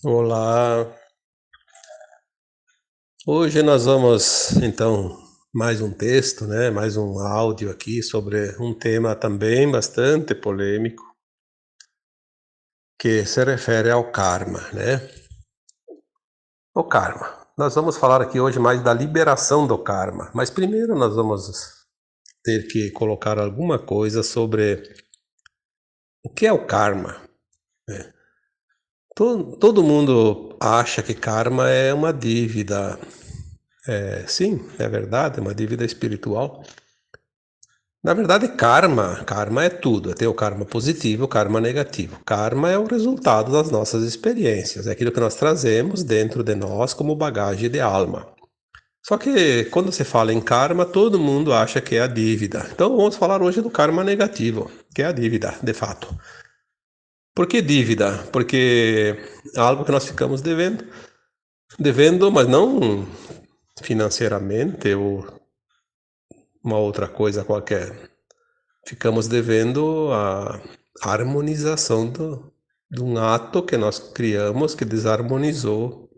Olá, hoje nós vamos então mais um texto, né? Mais um áudio aqui sobre um tema também bastante polêmico que se refere ao karma, né? O karma. Nós vamos falar aqui hoje mais da liberação do karma, mas primeiro nós vamos ter que colocar alguma coisa sobre o que é o karma. Todo mundo acha que karma é uma dívida. Sim, é verdade, é uma dívida espiritual. Na verdade, karma é tudo. Tem o karma positivo, o karma negativo. Karma é o resultado das nossas experiências, é aquilo que nós trazemos dentro de nós como bagagem de alma. Só que quando se fala em karma, todo mundo acha que é a dívida. Então vamos falar hoje do karma negativo, que é a dívida, de fato. Por que dívida? Porque é algo que nós ficamos devendo, mas não financeiramente ou uma outra coisa qualquer. Ficamos devendo a harmonização de um ato que nós criamos que desarmonizou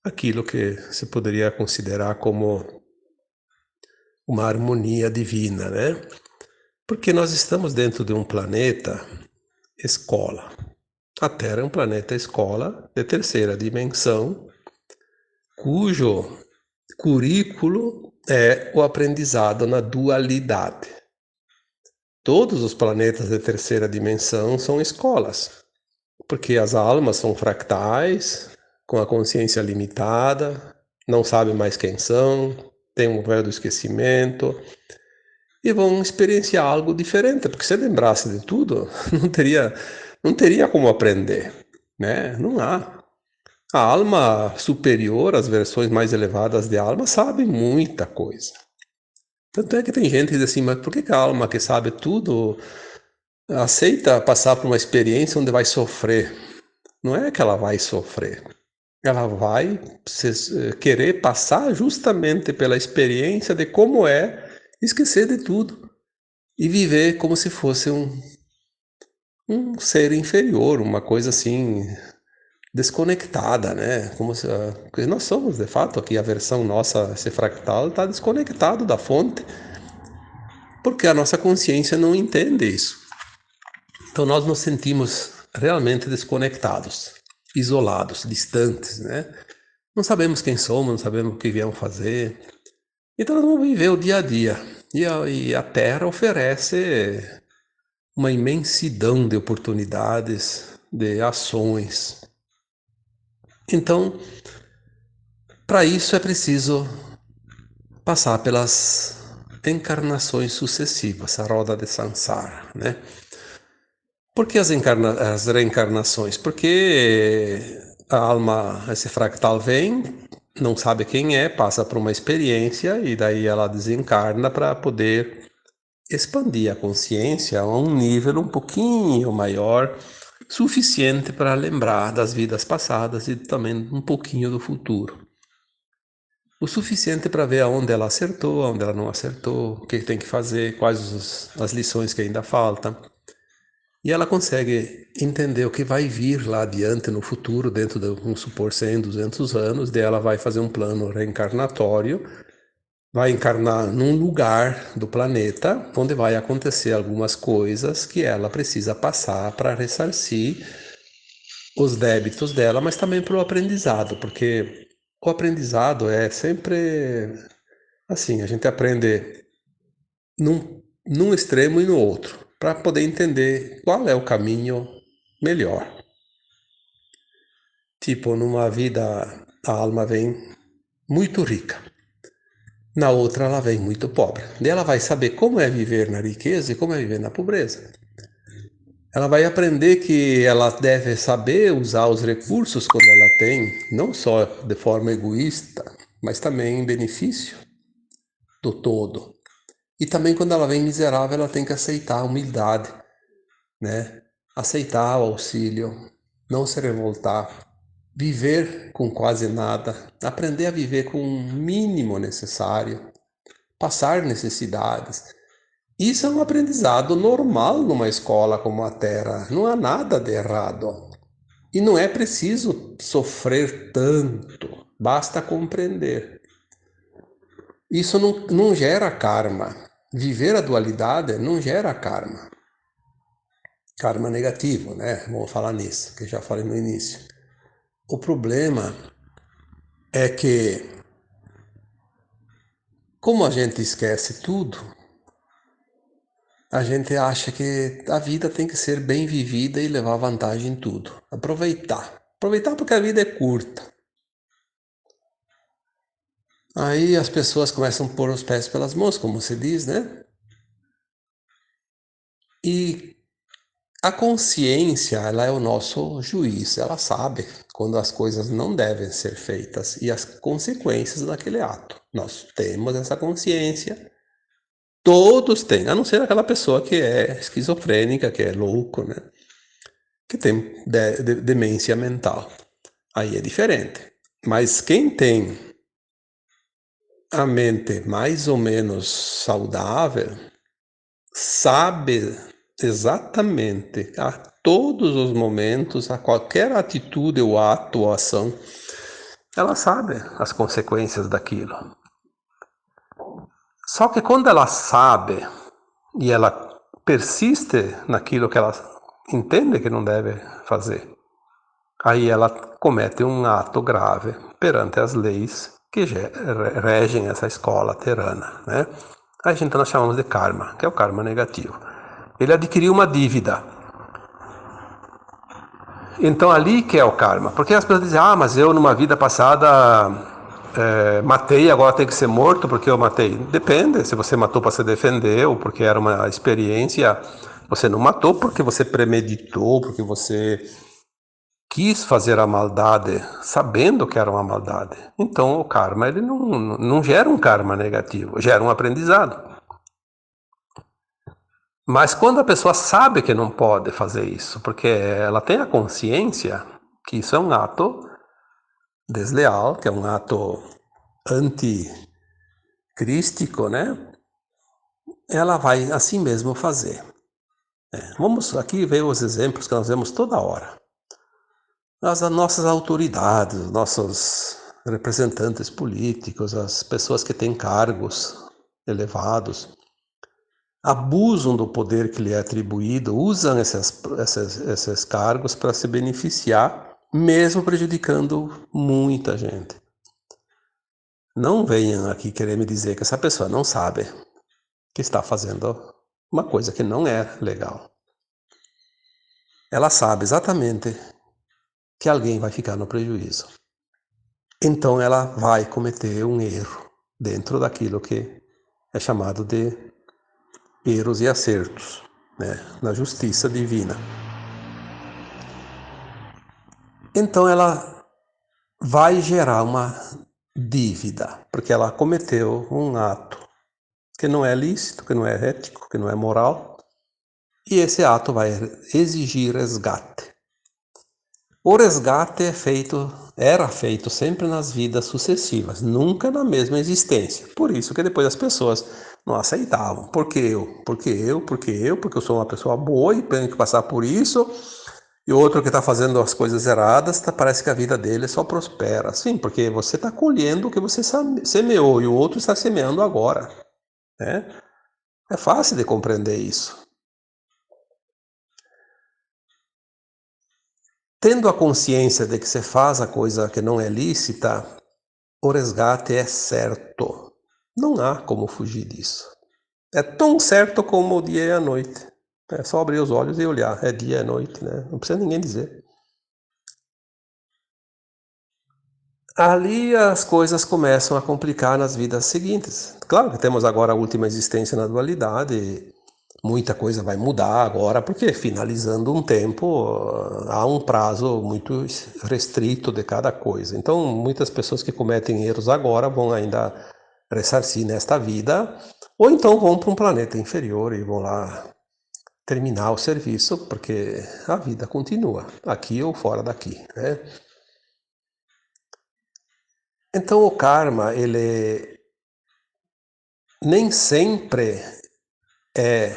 aquilo que se poderia considerar como uma harmonia divina, né? Porque nós estamos dentro de um planeta escola. A Terra é um planeta escola de terceira dimensão, cujo currículo é o aprendizado na dualidade. Todos os planetas de terceira dimensão são escolas. Porque as almas são fractais, com a consciência limitada, não sabem mais quem são, têm um véu do esquecimento e vão experienciar algo diferente, porque se lembrasse de tudo, não teria como aprender, né? Não há. A alma superior, as versões mais elevadas de alma, sabem muita coisa. Tanto é que tem gente que diz assim, mas por que a alma que sabe tudo aceita passar por uma experiência onde vai sofrer? Não é que ela vai sofrer, ela vai querer passar justamente pela experiência de como é esquecer de tudo e viver como se fosse um ser inferior, uma coisa assim desconectada, né? Como se, porque nós somos, de fato, aqui a versão nossa, esse fractal, está desconectado da fonte, porque a nossa consciência não entende isso. Então nós nos sentimos realmente desconectados, isolados, distantes, né? Não sabemos quem somos, não sabemos o que viemos fazer. Então nós vamos viver o dia a dia. E a Terra oferece uma imensidão de oportunidades, de ações. Então, para isso é preciso passar pelas encarnações sucessivas, a roda de Sansara, né? Por que as reencarnações? Porque a alma, esse fractal vem, não sabe quem é, passa por uma experiência e daí ela desencarna para poder expandir a consciência a um nível um pouquinho maior, suficiente para lembrar das vidas passadas e também um pouquinho do futuro. O suficiente para ver aonde ela acertou, aonde ela não acertou, o que tem que fazer, quais as lições que ainda faltam. E ela consegue entender o que vai vir lá adiante no futuro, dentro de, vamos supor, 100, 200 anos, daí ela vai fazer um plano reencarnatório, vai encarnar num lugar do planeta onde vai acontecer algumas coisas que ela precisa passar para ressarcir os débitos dela, mas também para o aprendizado, porque o aprendizado é sempre assim, a gente aprende num extremo e no outro, para poder entender qual é o caminho melhor. Tipo, numa vida a alma vem muito rica, na outra ela vem muito pobre. Daí ela vai saber como é viver na riqueza e como é viver na pobreza. Ela vai aprender que ela deve saber usar os recursos quando ela tem, não só de forma egoísta, mas também em benefício do todo. E também quando ela vem miserável, ela tem que aceitar a humildade, né? Aceitar o auxílio, não se revoltar, viver com quase nada, aprender a viver com o mínimo necessário, passar necessidades. Isso é um aprendizado normal numa escola como a Terra, não há nada de errado. E não é preciso sofrer tanto, basta compreender. Isso não gera karma. Viver a dualidade não gera karma. Karma negativo, né? Vamos falar nisso, que eu já falei no início. O problema é que, como a gente esquece tudo, a gente acha que a vida tem que ser bem vivida e levar vantagem em tudo. Aproveitar. Aproveitar porque a vida é curta. Aí as pessoas começam a pôr os pés pelas mãos, como se diz, né? E a consciência, ela é o nosso juiz, ela sabe quando as coisas não devem ser feitas e as consequências daquele ato. Nós temos essa consciência, todos têm, a não ser aquela pessoa que é esquizofrênica, que é louco, né? Que tem demência mental. Aí é diferente. Mas quem tem a mente mais ou menos saudável, sabe exatamente a todos os momentos, a qualquer atitude ou ato ou ação, ela sabe as consequências daquilo. Só que quando ela sabe e ela persiste naquilo que ela entende que não deve fazer, aí ela comete um ato grave perante as leis que regem essa escola terana, né? A gente nós chamamos de karma, que é o karma negativo. Ele adquiriu uma dívida. Então ali que é o karma. Porque as pessoas dizem, mas eu numa vida passada matei, agora tem que ser morto porque eu matei. Depende, se você matou para se defender ou porque era uma experiência, você não matou porque você premeditou, porque você quis fazer a maldade sabendo que era uma maldade. Então o karma ele não gera um karma negativo, gera um aprendizado. Mas quando a pessoa sabe que não pode fazer isso, porque ela tem a consciência que isso é um ato desleal, que é um ato anticrístico, né? Ela vai assim mesmo fazer. Vamos aqui ver os exemplos que nós vemos toda hora. As nossas autoridades, os nossos representantes políticos, as pessoas que têm cargos elevados, abusam do poder que lhe é atribuído, usam esses cargos para se beneficiar, mesmo prejudicando muita gente. Não venham aqui querer me dizer que essa pessoa não sabe que está fazendo uma coisa que não é legal. Ela sabe exatamente que alguém vai ficar no prejuízo. Então ela vai cometer um erro dentro daquilo que é chamado de erros e acertos, né, na justiça divina. Então ela vai gerar uma dívida, porque ela cometeu um ato que não é lícito, que não é ético, que não é moral, e esse ato vai exigir resgate. O resgate era feito sempre nas vidas sucessivas, nunca na mesma existência. Por isso que depois as pessoas não aceitavam. Porque eu sou uma pessoa boa e tenho que passar por isso. E o outro que está fazendo as coisas erradas, parece que a vida dele só prospera. Sim, porque você está colhendo o que você semeou e o outro está semeando agora. Né? É fácil de compreender isso. Tendo a consciência de que você faz a coisa que não é lícita, o resgate é certo. Não há como fugir disso. É tão certo como o dia e a noite. É só abrir os olhos e olhar. É dia e noite, né? Não precisa ninguém dizer. Ali as coisas começam a complicar nas vidas seguintes. Claro que temos agora a última existência na dualidade, muita coisa vai mudar agora, porque finalizando um tempo, há um prazo muito restrito de cada coisa. Então, muitas pessoas que cometem erros agora vão ainda ressarcir nesta vida, ou então vão para um planeta inferior e vão lá terminar o serviço, porque a vida continua, aqui ou fora daqui, né? Então o karma, ele nem sempre é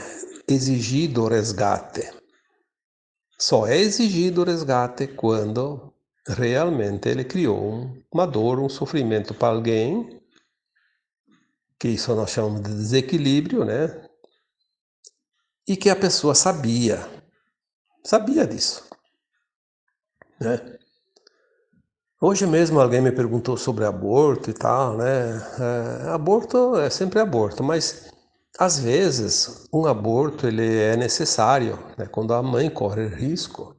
exigido o resgate. Só é exigido o resgate quando realmente ele criou uma dor, um sofrimento para alguém, que isso nós chamamos de desequilíbrio, né? E que a pessoa sabia disso, né? Hoje mesmo alguém me perguntou sobre aborto e tal, né? Aborto é sempre aborto, mas às vezes um aborto ele é necessário, né? Quando a mãe corre risco.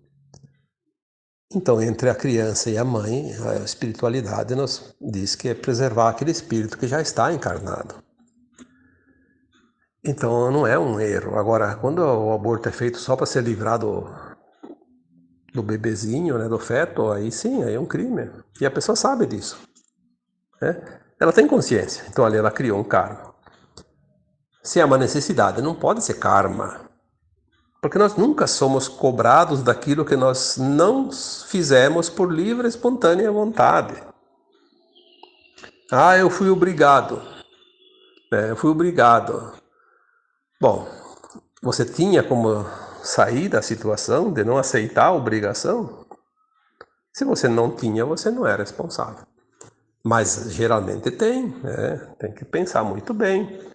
Então, entre a criança e a mãe, a espiritualidade nos diz que é preservar aquele espírito que já está encarnado. Então, não é um erro. Agora, quando o aborto é feito só para ser livrado do bebezinho, né, do feto, aí sim, aí é um crime. E a pessoa sabe disso, né? Ela tem consciência. Então, ali ela criou um karma. Se é uma necessidade, não pode ser karma. Porque nós nunca somos cobrados daquilo que nós não fizemos por livre e espontânea vontade. Ah, eu fui obrigado. Eu fui obrigado. Bom, você tinha como sair da situação de não aceitar a obrigação? Se você não tinha, você não é responsável. Mas geralmente tem, né? Tem que pensar muito bem.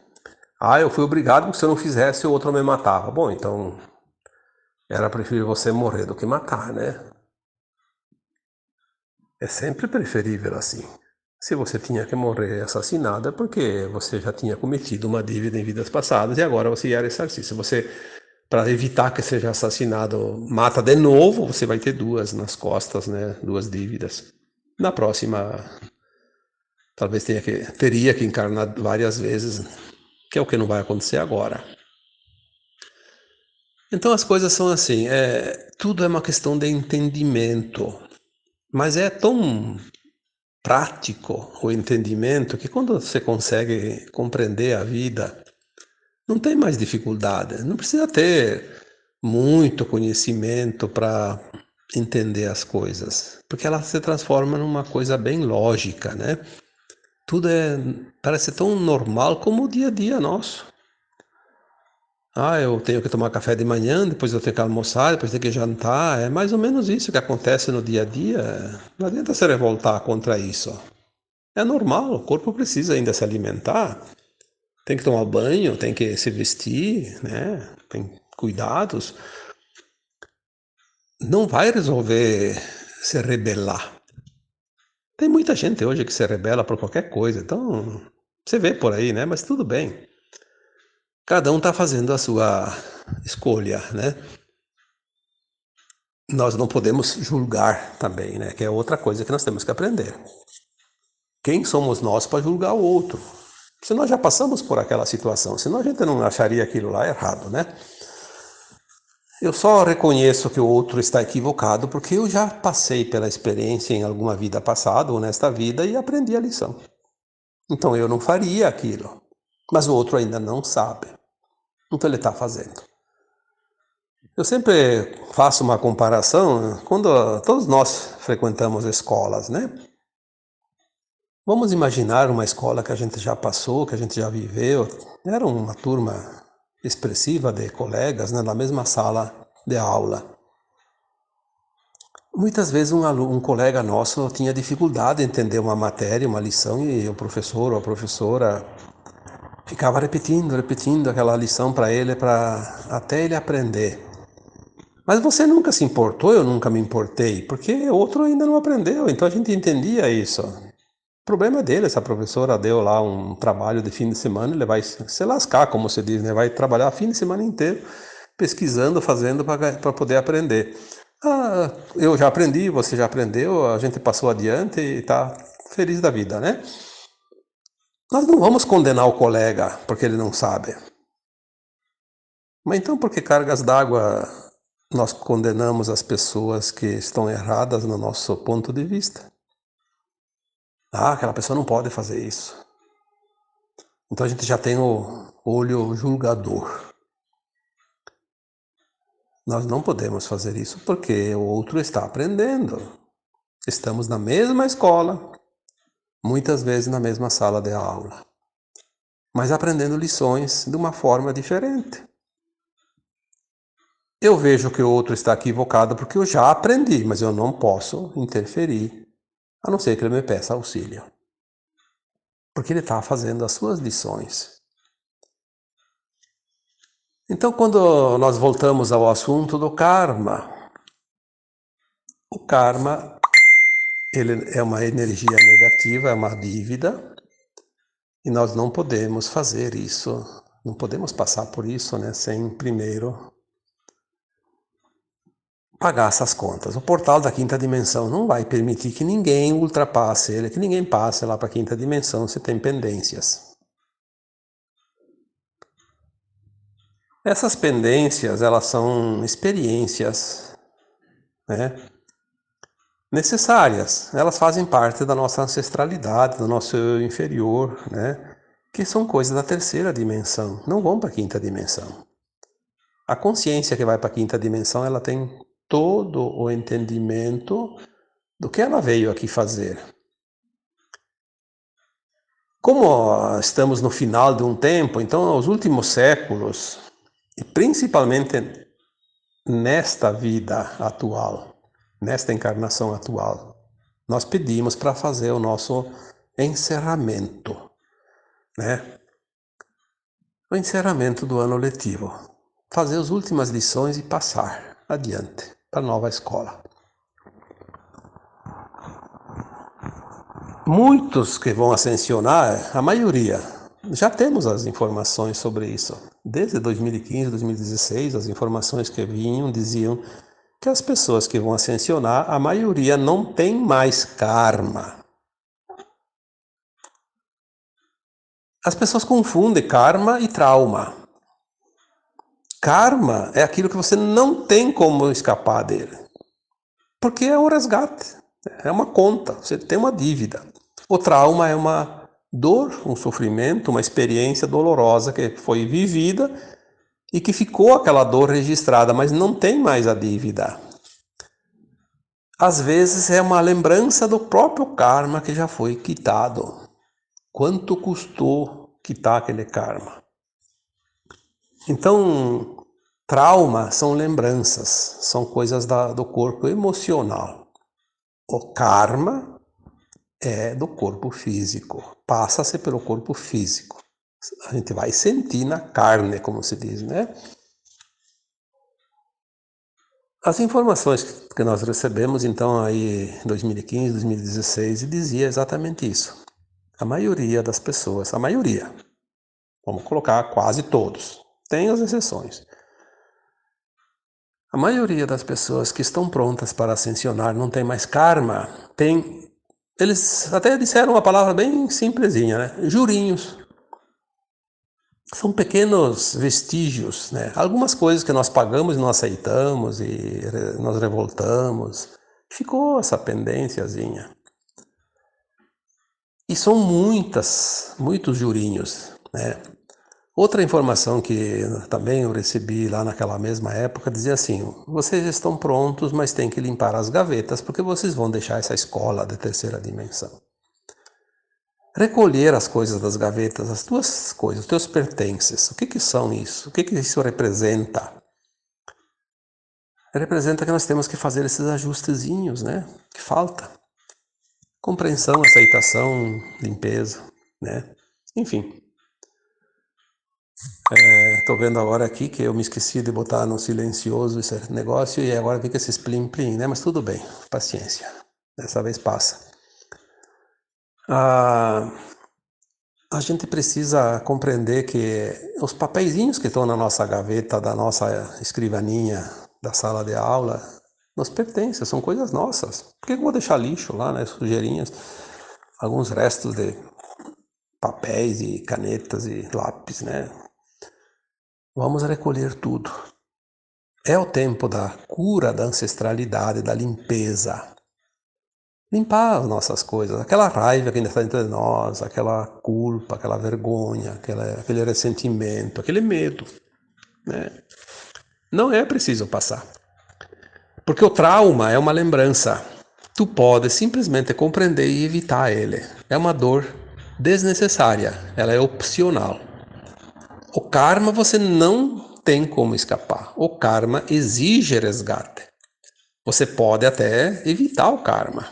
Ah, eu fui obrigado porque se eu não fizesse, o outro me matava. Bom, então era preferível você morrer do que matar, né? É sempre preferível assim. Se você tinha que morrer assassinado é porque você já tinha cometido uma dívida em vidas passadas e agora você ia ressarcir. Se você, para evitar que seja assassinado, mata de novo, você vai ter duas nas costas, né? Duas dívidas. Na próxima, talvez teria que encarnar várias vezes, que é o que não vai acontecer agora. Então as coisas são assim, tudo é uma questão de entendimento, mas é tão prático o entendimento que quando você consegue compreender a vida, não tem mais dificuldade. Não precisa ter muito conhecimento para entender as coisas, porque ela se transforma numa coisa bem lógica, né? Tudo parece tão normal como o dia a dia nosso. Ah, eu tenho que tomar café de manhã, depois eu tenho que almoçar, depois tenho que jantar. É mais ou menos isso que acontece no dia a dia. Não adianta se revoltar contra isso. É normal, o corpo precisa ainda se alimentar. Tem que tomar banho, tem que se vestir, né? Tem cuidados. Não vai resolver se rebelar. Tem muita gente hoje que se rebela por qualquer coisa, então você vê por aí, né? Mas tudo bem. Cada um está fazendo a sua escolha, né? Nós não podemos julgar também, né? Que é outra coisa que nós temos que aprender. Quem somos nós para julgar o outro? Se nós já passamos por aquela situação, senão a gente não acharia aquilo lá errado, né? Eu só reconheço que o outro está equivocado porque eu já passei pela experiência em alguma vida passada ou nesta vida e aprendi a lição. Então eu não faria aquilo, mas o outro ainda não sabe. Então ele está fazendo. Eu sempre faço uma comparação quando todos nós frequentamos escolas, né? Vamos imaginar uma escola que a gente já passou, que a gente já viveu. Era uma turma expressiva de colegas, né, na mesma sala de aula. Muitas vezes um colega nosso tinha dificuldade em entender uma matéria, uma lição, e o professor ou a professora ficava repetindo aquela lição para ele, até ele aprender. Mas você nunca se importou, eu nunca me importei, porque o outro ainda não aprendeu, então a gente entendia isso. O problema é dele, se a professora deu lá um trabalho de fim de semana, ele vai se lascar, como se diz, né? Vai trabalhar fim de semana inteiro, pesquisando, fazendo para poder aprender. Ah, eu já aprendi, você já aprendeu, a gente passou adiante e está feliz da vida, né? Nós não vamos condenar o colega porque ele não sabe. Mas então por que cargas d'água nós condenamos as pessoas que estão erradas no nosso ponto de vista? Ah, aquela pessoa não pode fazer isso. Então a gente já tem o olho julgador. Nós não podemos fazer isso porque o outro está aprendendo. Estamos na mesma escola, muitas vezes na mesma sala de aula, mas aprendendo lições de uma forma diferente. Eu vejo que o outro está equivocado porque eu já aprendi, mas eu não posso interferir, a não ser que ele me peça auxílio. Porque ele está fazendo as suas lições. Então, quando nós voltamos ao assunto do karma, o karma ele é uma energia negativa, é uma dívida, e nós não podemos fazer isso, não podemos passar por isso, né, sem primeiro pagar essas contas. O portal da quinta dimensão não vai permitir que ninguém ultrapasse ele, que ninguém passe lá para a quinta dimensão se tem pendências. Essas pendências, elas são experiências, né, necessárias. Elas fazem parte da nossa ancestralidade, do nosso inferior, né, que são coisas da terceira dimensão, não vão para a quinta dimensão. A consciência que vai para a quinta dimensão, ela tem todo o entendimento do que ela veio aqui fazer. Como estamos no final de um tempo, então, os últimos séculos, e principalmente nesta vida atual, nesta encarnação atual, nós pedimos para fazer o nosso encerramento, né? O encerramento do ano letivo. Fazer as últimas lições e passar adiante para a nova escola. Muitos que vão ascensionar, a maioria, já temos as informações sobre isso. Desde 2015, 2016, as informações que vinham diziam que as pessoas que vão ascensionar, a maioria não tem mais karma. As pessoas confundem karma e trauma. Karma é aquilo que você não tem como escapar dele. Porque é um resgate, é uma conta, você tem uma dívida. O trauma é uma dor, um sofrimento, uma experiência dolorosa que foi vivida e que ficou aquela dor registrada, mas não tem mais a dívida. Às vezes é uma lembrança do próprio karma que já foi quitado. Quanto custou quitar aquele karma? Então, trauma são lembranças, são coisas do corpo emocional. O karma é do corpo físico, passa-se pelo corpo físico. A gente vai sentir na carne, como se diz, né? As informações que nós recebemos, então, aí em 2015, 2016, dizia exatamente isso. A maioria das pessoas, a maioria, vamos colocar quase todos, tem as exceções. A maioria das pessoas que estão prontas para ascensionar não tem mais karma, tem. Eles até disseram uma palavra bem simplesinha, né? Jurinhos. São pequenos vestígios, né? Algumas coisas que nós pagamos e não aceitamos e nós revoltamos. Ficou essa pendênciazinha. E são muitos jurinhos, né? Outra informação que também eu recebi lá naquela mesma época dizia assim: vocês estão prontos, mas tem que limpar as gavetas porque vocês vão deixar essa escola de terceira dimensão. Recolher as coisas das gavetas, as tuas coisas, os teus pertences. O que são isso? O que isso representa? Representa que nós temos que fazer esses ajustezinhos, né? Que falta. Compreensão, aceitação, limpeza, né? Enfim. Estou vendo agora aqui que eu me esqueci de botar no silencioso esse negócio e agora fica esses plim-plim, né? Mas tudo bem, paciência. Dessa vez passa. A gente precisa compreender que os papeizinhos que estão na nossa gaveta, da nossa escrivaninha, da sala de aula, nos pertencem, são coisas nossas. Por que eu vou deixar lixo lá, né? Sujeirinhas, alguns restos de papéis e canetas e lápis, né? Vamos recolher tudo. É o tempo da cura da ancestralidade, da limpeza. Limpar as nossas coisas, aquela raiva que ainda está dentro de nós, aquela culpa, aquela vergonha, aquele ressentimento, aquele medo, né? Não é preciso passar. Porque o trauma é uma lembrança. Tu podes simplesmente compreender e evitar ele. É uma dor desnecessária, ela é opcional. O karma você não tem como escapar. O karma exige resgate. Você pode até evitar o karma.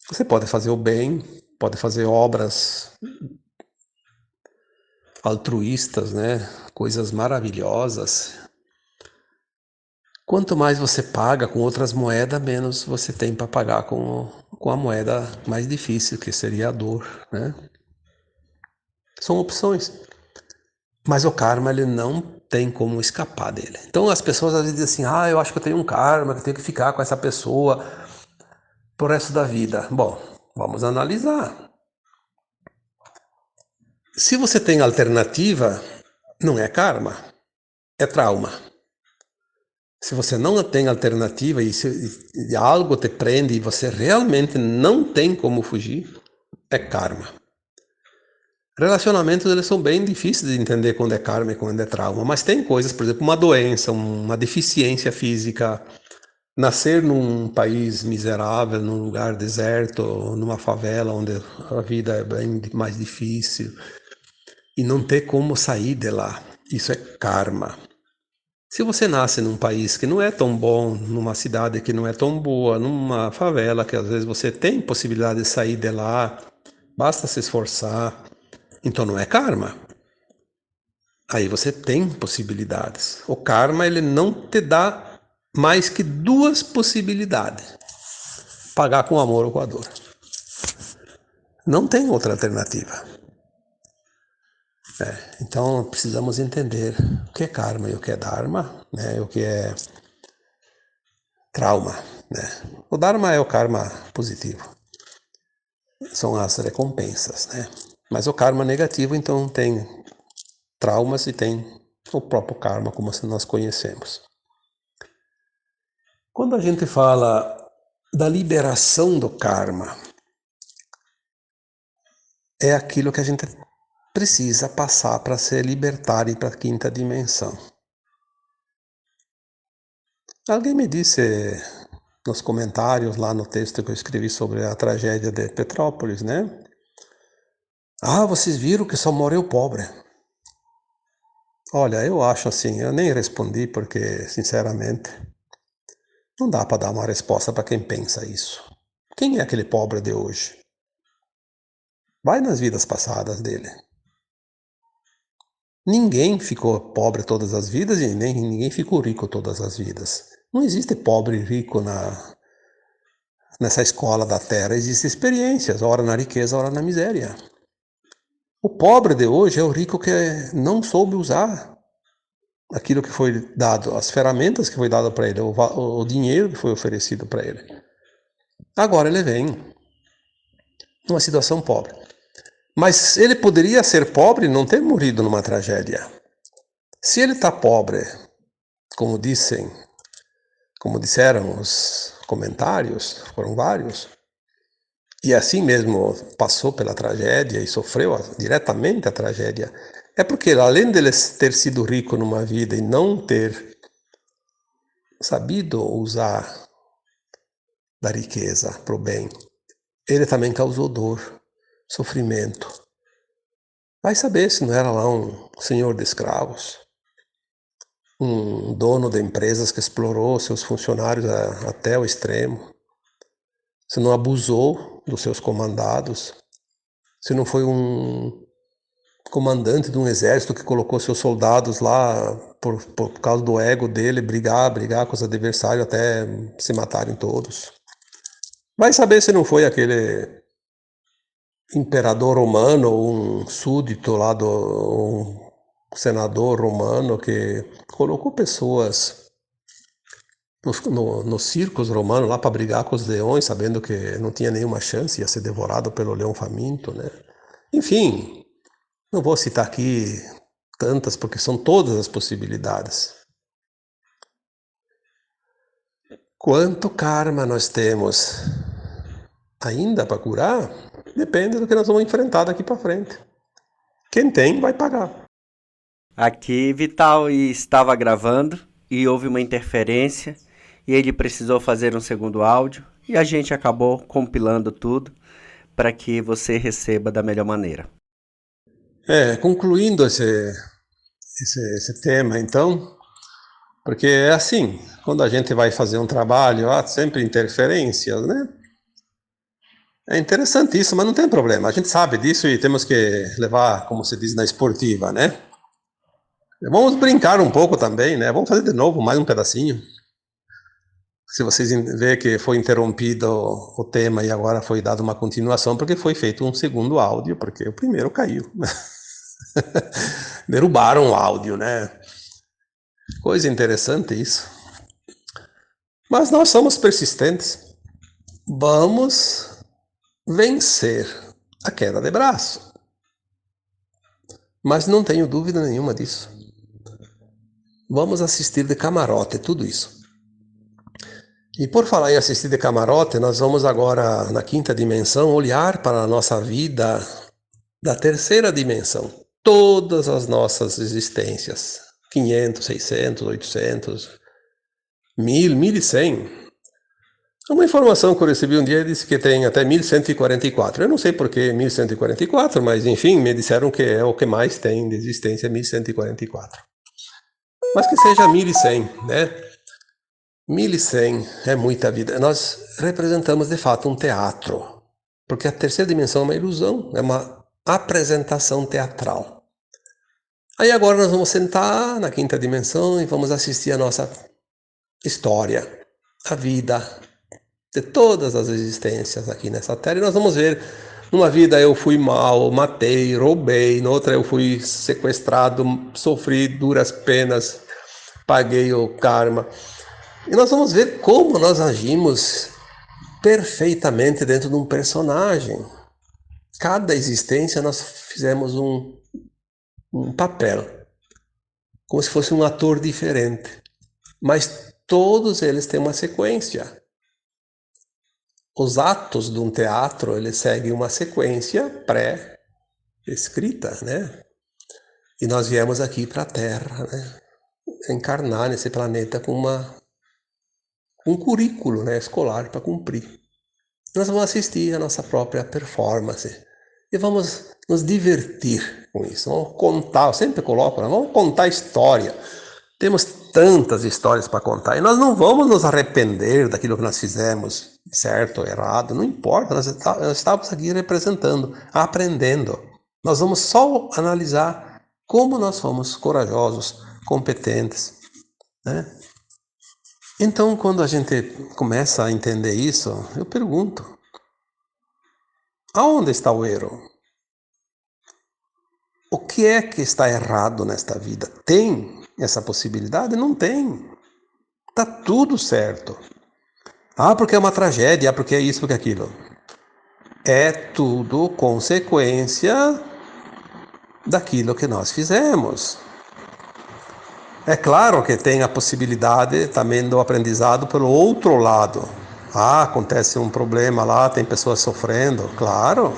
Você pode fazer o bem, pode fazer obras altruístas, né? Coisas maravilhosas. Quanto mais você paga com outras moedas, menos você tem para pagar com a moeda mais difícil, que seria a dor, né? São opções. Mas o karma, ele não tem como escapar dele. Então as pessoas às vezes dizem assim, eu acho que eu tenho um karma, que eu tenho que ficar com essa pessoa pro resto da vida. Bom, vamos analisar. Se você tem alternativa, não é karma, é trauma. Se você não tem alternativa e algo te prende e você realmente não tem como fugir, é karma. Relacionamentos, eles são bem difíceis de entender quando é karma e quando é trauma, mas tem coisas, por exemplo, uma doença, uma deficiência física, nascer num país miserável, num lugar deserto, numa favela onde a vida é bem mais difícil e não ter como sair de lá, isso é karma. Se você nasce num país que não é tão bom, numa cidade que não é tão boa, numa favela que às vezes você tem possibilidade de sair de lá, basta se esforçar, então não é karma. Aí você tem possibilidades. O karma, ele não te dá mais que duas possibilidades: pagar com amor ou com a dor. Não tem outra alternativa. Então precisamos entender o que é karma e o que é dharma, né? O que é trauma, né? O dharma é o karma positivo. São as recompensas, né? Mas o karma negativo, então, tem traumas e tem o próprio karma, como nós conhecemos. Quando a gente fala da liberação do karma, é aquilo que a gente precisa passar para se libertar e para a quinta dimensão. Alguém me disse nos comentários lá no texto que eu escrevi sobre a tragédia de Petrópolis, né? Vocês viram que só morreu pobre. Olha, eu acho assim, eu nem respondi porque, sinceramente, não dá para dar uma resposta para quem pensa isso. Quem é aquele pobre de hoje? Vai nas vidas passadas dele. Ninguém ficou pobre todas as vidas e nem ninguém ficou rico todas as vidas. Não existe pobre e rico nessa escola da terra. Existem experiências, ora na riqueza, ora na miséria. O pobre de hoje é o rico que não soube usar aquilo que foi dado, as ferramentas que foi dado para ele, o dinheiro que foi oferecido para ele. Agora ele vem numa situação pobre. Mas ele poderia ser pobre e não ter morrido numa tragédia. Se ele está pobre, como disseram os comentários, foram vários, e assim mesmo passou pela tragédia e sofreu diretamente a tragédia, é porque além dele ter sido rico numa vida e não ter sabido usar da riqueza para o bem, ele também causou dor, sofrimento. Vai saber se não era lá um senhor de escravos, um dono de empresas que explorou seus funcionários até o extremo, se não abusou dos seus comandados, se não foi um comandante de um exército que colocou seus soldados lá por causa do ego dele, brigar com os adversários até se matarem todos. Vai saber se não foi aquele imperador romano ou um súdito lá um senador romano que colocou pessoas nos circos romanos lá para brigar com os leões, sabendo que não tinha nenhuma chance, ia ser devorado pelo leão faminto, né? Enfim, não vou citar aqui tantas, porque são todas as possibilidades. Quanto karma nós temos ainda para curar, depende do que nós vamos enfrentar daqui para frente. Quem tem, vai pagar. Aqui Vital estava gravando e houve uma interferência e ele precisou fazer um segundo áudio e a gente acabou compilando tudo para que você receba da melhor maneira. Concluindo esse tema, então, porque é assim, quando a gente vai fazer um trabalho, há sempre interferências, né? É interessante isso, mas não tem problema. A gente sabe disso e temos que levar, como se diz na esportiva, né? Vamos brincar um pouco também, né? Vamos fazer de novo mais um pedacinho. Se vocês verem que foi interrompido o tema e agora foi dado uma continuação, porque foi feito um segundo áudio, porque o primeiro caiu. Derrubaram o áudio, né? Coisa interessante isso. Mas nós somos persistentes. Vamos vencer a queda de braço. Mas não tenho dúvida nenhuma disso. Vamos assistir de camarote tudo isso. E por falar em assistir de camarote, nós vamos agora, na quinta dimensão, olhar para a nossa vida da terceira dimensão. Todas as nossas existências. 500, 600, 800, 1000, 1100. Uma informação que eu recebi um dia disse que tem até 1144. Eu não sei por que 1144, mas enfim, me disseram que é o que mais tem de existência, 1144. Mas que seja 1100, né? 1100 é muita vida. Nós representamos de fato um teatro, porque a terceira dimensão é uma ilusão, é uma apresentação teatral. Aí agora nós vamos sentar na quinta dimensão e vamos assistir a nossa história, a vida de todas as existências aqui nessa Terra. E nós vamos ver, numa vida eu fui mal, matei, roubei, noutra eu fui sequestrado, sofri duras penas, paguei o karma. E nós vamos ver como nós agimos perfeitamente dentro de um personagem. Cada existência nós fizemos um papel, como se fosse um ator diferente. Mas todos eles têm uma sequência. Os atos de um teatro, eles seguem uma sequência pré-escrita, né? E nós viemos aqui para a Terra, né? Encarnar nesse planeta com um currículo, né, escolar para cumprir. Nós vamos assistir a nossa própria performance e vamos nos divertir com isso. Vamos contar, eu sempre coloco, vamos contar história. Temos tantas histórias para contar e nós não vamos nos arrepender daquilo que nós fizemos, certo ou errado, não importa, nós estamos aqui representando, aprendendo. Nós vamos só analisar como nós fomos corajosos, competentes, né? Então, quando a gente começa a entender isso, eu pergunto, aonde está o erro? O que é que está errado nesta vida? Tem essa possibilidade? Não tem. Está tudo certo. Ah, porque é uma tragédia, ah, porque é isso, porque é aquilo. É tudo consequência daquilo que nós fizemos. É claro que tem a possibilidade também do aprendizado pelo outro lado. Ah, acontece um problema lá, tem pessoas sofrendo. Claro,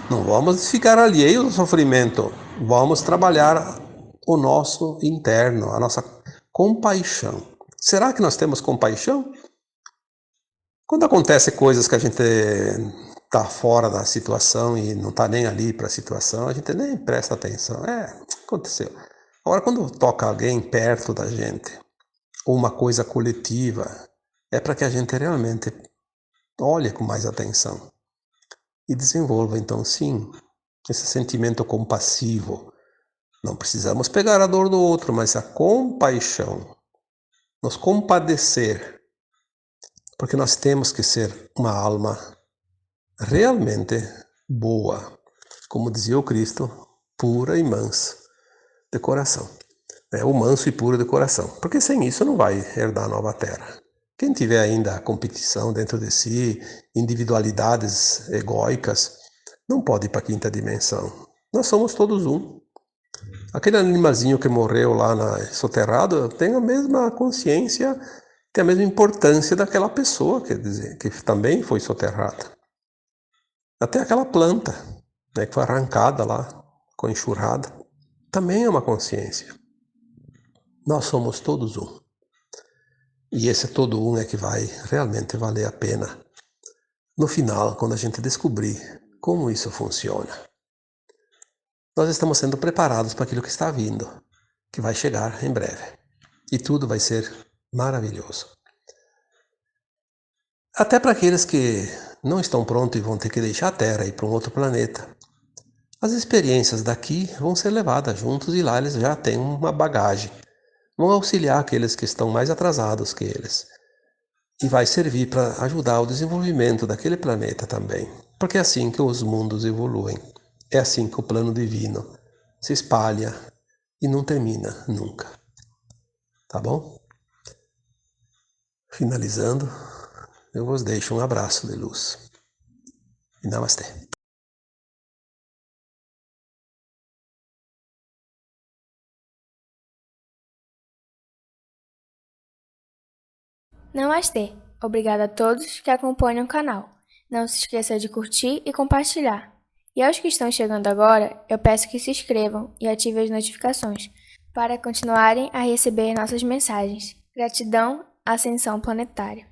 não vamos ficar alheios ao sofrimento. Vamos trabalhar o nosso interno, a nossa compaixão. Será que nós temos compaixão? Quando acontece coisas que a gente está fora da situação e não está nem ali para a situação, a gente nem presta atenção. Aconteceu. Agora, quando toca alguém perto da gente, ou uma coisa coletiva, é para que a gente realmente olhe com mais atenção e desenvolva, então, sim, esse sentimento compassivo. Não precisamos pegar a dor do outro, mas a compaixão, nos compadecer, porque nós temos que ser uma alma realmente boa, como dizia o Cristo, pura e mansa de coração. O manso e puro de coração, porque sem isso não vai herdar a nova terra. Quem tiver ainda a competição dentro de si, individualidades egóicas, não pode ir para a quinta dimensão. Nós somos todos um. Aquele animalzinho que morreu lá soterrado tem a mesma consciência, tem a mesma importância daquela pessoa, quer dizer, que também foi soterrada. Até aquela planta, né, que foi arrancada lá, com enxurrada, também é uma consciência. Nós somos todos um. E esse todo um é que vai realmente valer a pena no final, quando a gente descobrir como isso funciona. Nós estamos sendo preparados para aquilo que está vindo. que vai chegar em breve. E tudo vai ser maravilhoso. Até para aqueles que não estão prontos e vão ter que deixar a Terra e ir para um outro planeta. As experiências daqui vão ser levadas juntos e lá eles já têm uma bagagem. Vão auxiliar aqueles que estão mais atrasados que eles. E vai servir para ajudar o desenvolvimento daquele planeta também. Porque é assim que os mundos evoluem. É assim que o plano divino se espalha e não termina nunca. Tá bom? Finalizando, eu vos deixo um abraço de luz. E namastê. Namastê! Obrigada a todos que acompanham o canal. Não se esqueça de curtir e compartilhar. E aos que estão chegando agora, eu peço que se inscrevam e ativem as notificações para continuarem a receber nossas mensagens. Gratidão, Ascensão Planetária.